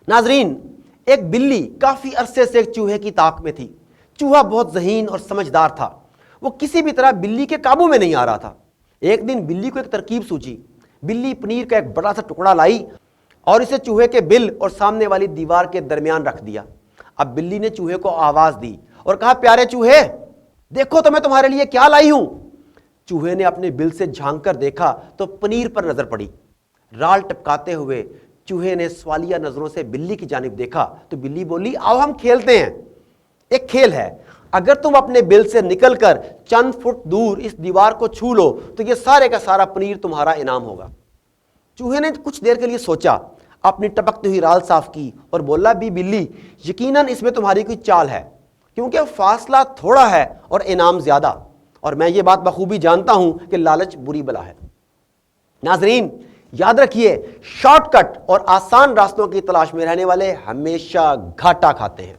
ناظرین، ایک بلی کافی عرصے سے ایک چوہے کی طاق میں تھی۔ چوہا بہت ذہین اور سمجھدار تھا، وہ کسی بھی طرح بلی کے قابو میں نہیں آ رہا تھا۔ ایک دن بلی کو ایک ترکیب سوچی۔ بلی پنیر کا ایک بڑا سا ٹکڑا لائی اور اسے چوہے کے بل اور سامنے والی دیوار کے درمیان رکھ دیا۔ اب بلی نے چوہے کو آواز دی اور کہا، پیارے چوہے، دیکھو تو میں تمہارے لیے کیا لائی ہوں۔ چوہے نے اپنے بل سے جھانک کر دیکھا تو پنیر پر نظر پڑی۔ رال ٹپکاتے ہوئے چوہے نے سوالیہ نظروں سے بلی کی جانب دیکھا تو بلی بولی، آؤ ہم کھیلتے ہیں۔ ایک کھیل ہے، اگر تم اپنے بل سے نکل کر چند فٹ دور اس دیوار کو چھو لو تو یہ سارے کا سارا پنیر تمہارا انعام ہوگا۔ چوہے نے کچھ دیر کے لیے سوچا، اپنی ٹپکتی ہوئی رال صاف کی اور بولا، بھی بلی، یقیناً اس میں تمہاری کوئی چال ہے، کیونکہ فاصلہ تھوڑا ہے اور انعام زیادہ، اور میں یہ بات بخوبی جانتا ہوں کہ لالچ بری بلا ہے۔ ناظرین، یاد رکھیے، شارٹ کٹ اور آسان راستوں کی تلاش میں رہنے والے ہمیشہ گھاٹا کھاتے ہیں۔